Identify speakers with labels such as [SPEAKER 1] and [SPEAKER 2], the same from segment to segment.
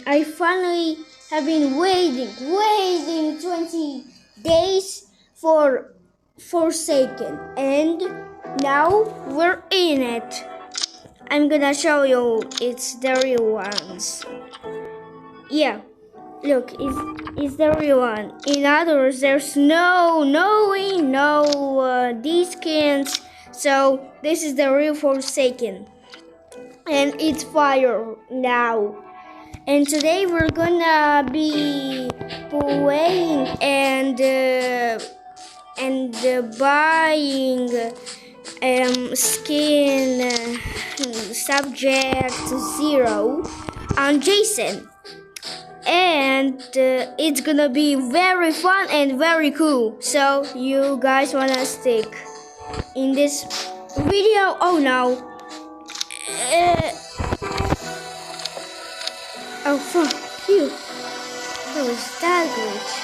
[SPEAKER 1] I finally have been waiting 20 days for Forsaken, and now we're in it. I'm gonna show you it's the real ones. Yeah, look, it's the real one. In other words, there's no these skins. So this is the real Forsaken, and it's fire now. And today we're gonna be playing and buying skin subject 0 on Jason. And it's gonna be very fun and very cool. So you guys wanna stick in this video? Oh no. Oh fuck you. That was that glitch.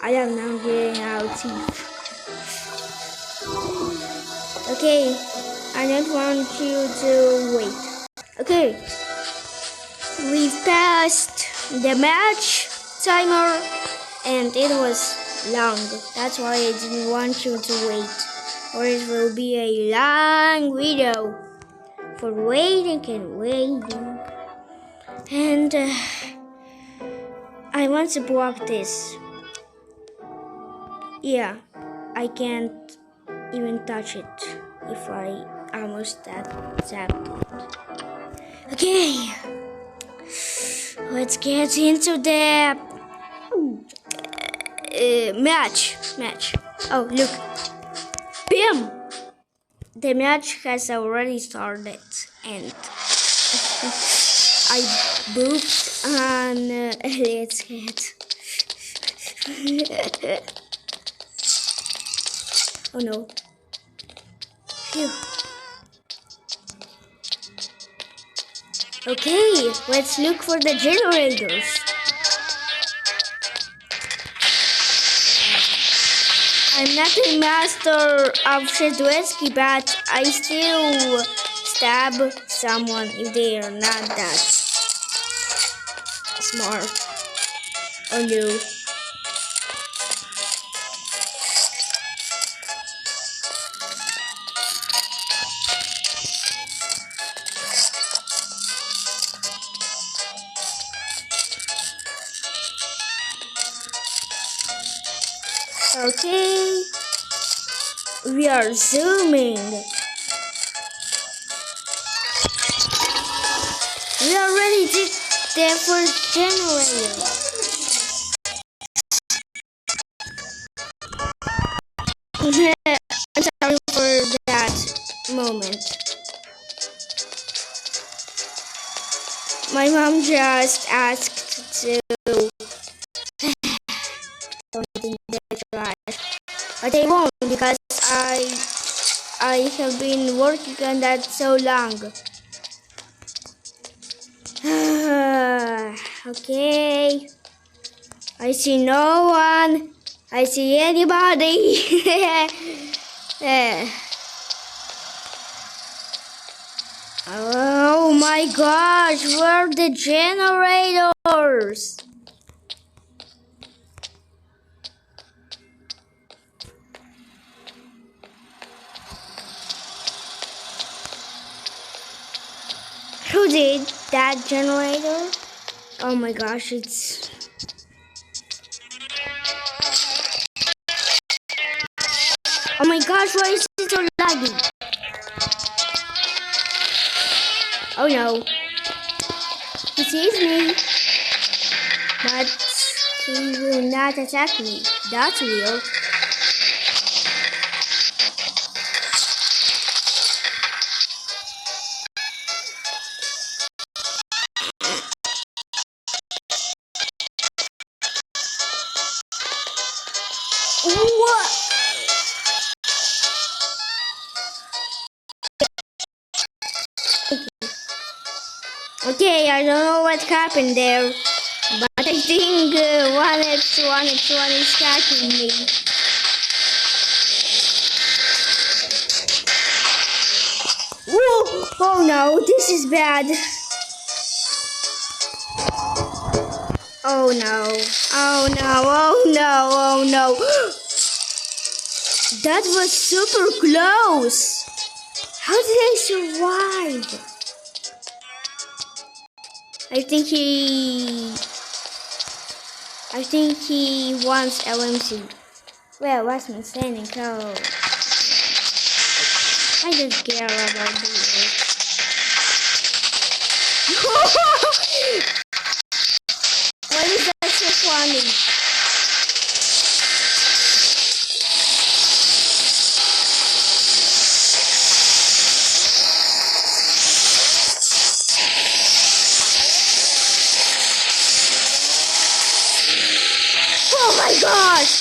[SPEAKER 1] I am now getting out teeth. Okay, I don't want you to wait. Okay, we've passed the match timer and it was long. That's why I didn't want you to wait, or it will be a long video for waiting and waiting. And I want to block this. Yeah, I can't even touch it if I almost tapped it. Okay, let's get into the match. Oh, look. Bam! The match has already started, and I booped on Elliot's head. Oh no. Phew. Okay, let's look for the generators. I'm not a master of Shedwetsky, but I still stab someone if they are not that smart. Oh no. Okay, we are zooming. We are ready to the first generator. I'm sorry for that moment. My mom just asked to in the trash, but I won't because I have been working on that so long. Okay, I see no one. I see anybody. Oh my gosh, where are the generators? Who did that generator? Oh my gosh, it's... Oh my gosh, why is it so laggy? Oh no. He sees me, but he will not attack me. That's weird. What? Okay, I don't know what happened there, but I think 1x1 is attacking me. Whoa! Oh no, this is bad. Oh no. Oh no. Oh no. Oh no. That was super close. How did I survive? I think he wants LMC. Well, what's my standing code? I don't care about this. Why is that so funny? Oh my gosh!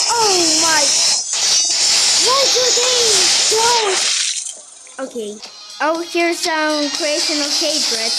[SPEAKER 1] Oh my! Why do they don't? Okay. Oh, here's some creation of hatred.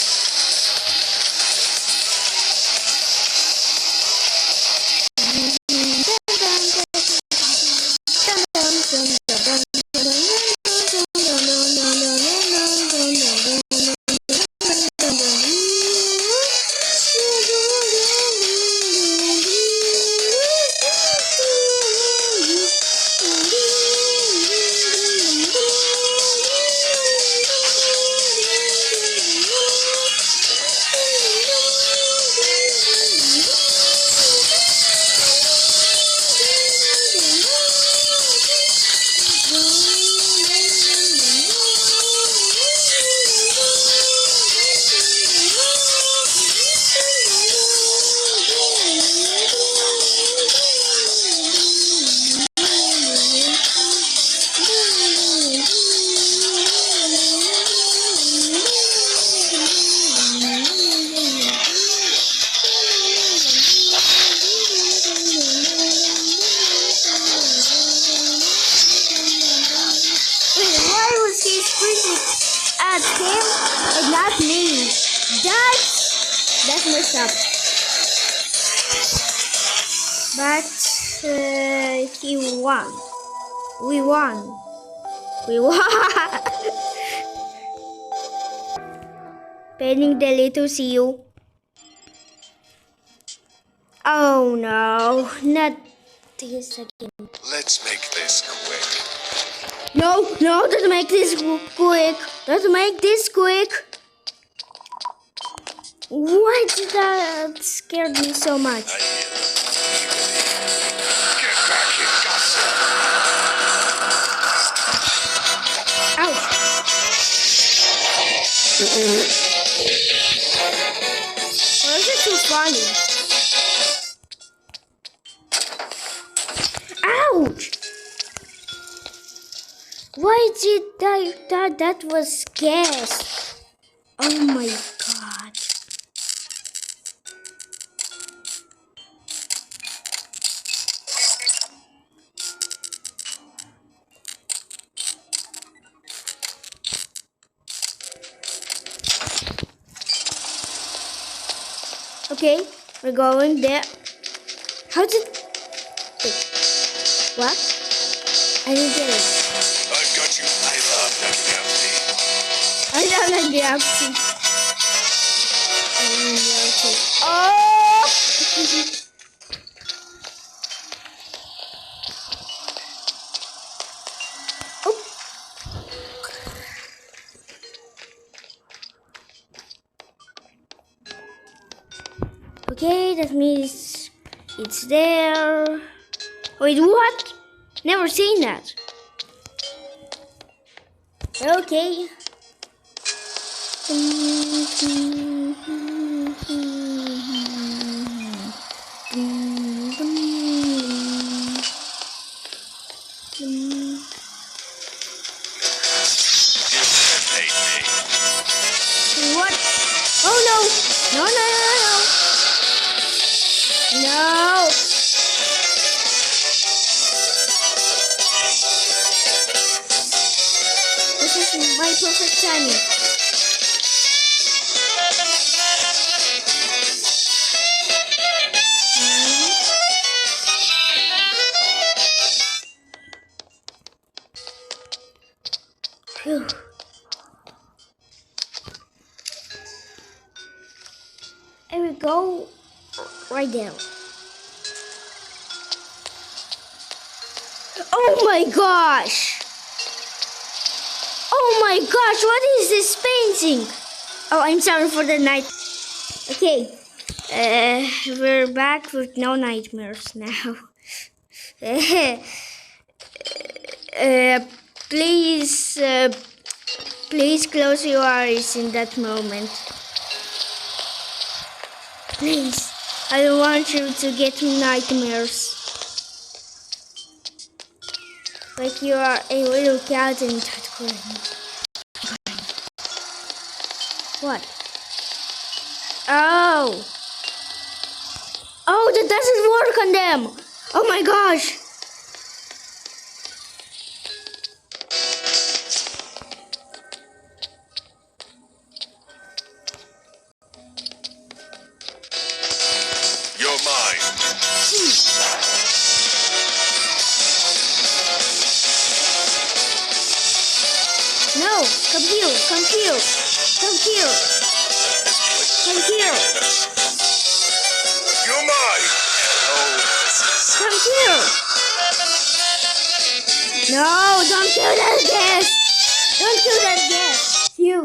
[SPEAKER 1] At him and not me. That's messed up. But he won. We won. We won. Penning the little seal. Oh no, not this again.
[SPEAKER 2] Let's make this quick.
[SPEAKER 1] No, don't make this quick. Don't make this quick. Why did that scare me so much?
[SPEAKER 2] Get back here, gossip.
[SPEAKER 1] Ouch. Why is it so funny? Ouch. Why did that was gas? Oh my god. Okay, we're going there. How did... Wait. What? I didn't get it.
[SPEAKER 2] I've got you. I love that Galaxy.
[SPEAKER 1] I love that Galaxy. Oh! Oh! Okay, that means it's there. Wait, what? Never seen that. Okay. What? Oh no! No! No! This is my perfect timing. Phew. There we go. Right there. Oh my gosh! Oh my gosh, what is this painting? Oh, I'm sorry for the night. Okay, we're back with no nightmares now. Please, please close your eyes in that moment. Please, I don't want you to get nightmares. Like you are a little cat in that corner. What? Oh! Oh, that doesn't work on them! Oh my gosh!
[SPEAKER 2] You're mine.
[SPEAKER 1] No! Come here! Come here! Come here! Come here!
[SPEAKER 2] You're mine. Oh,
[SPEAKER 1] Come here! No! Don't kill that guest! Don't kill that guest! You!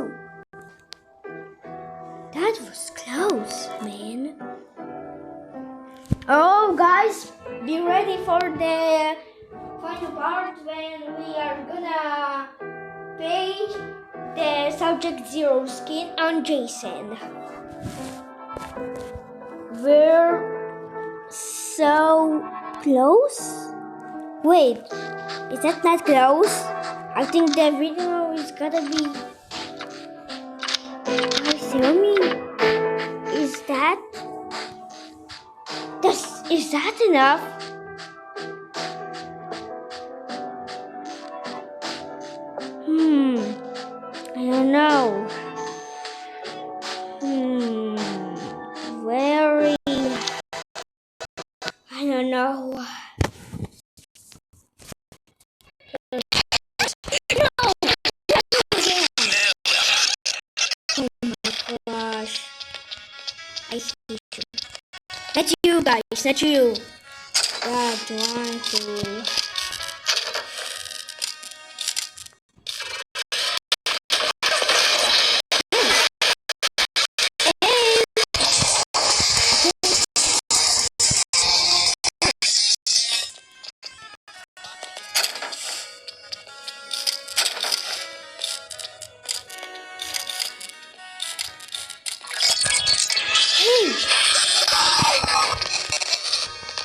[SPEAKER 1] That was close, man. Oh, guys, be ready for the final part when we are gonna pay the Subject Zero skin on Jason. We're so close? Wait, is that not close? I think the video is gonna be... Is that... Is that enough? I don't know. Very... I don't know. Oh my gosh. I see you. Not you guys, not you. God, one, two.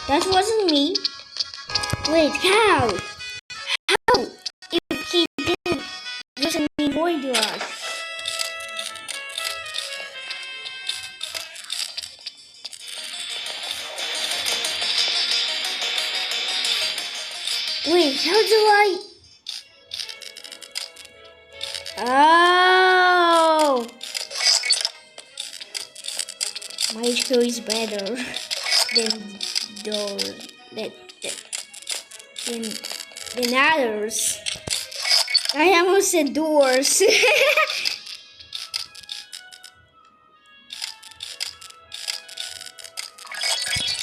[SPEAKER 1] That wasn't me. Wait, how? How? If he didn't use any void rush. Wait, how do I? Oh! My skill is better than those than others. I almost said doors.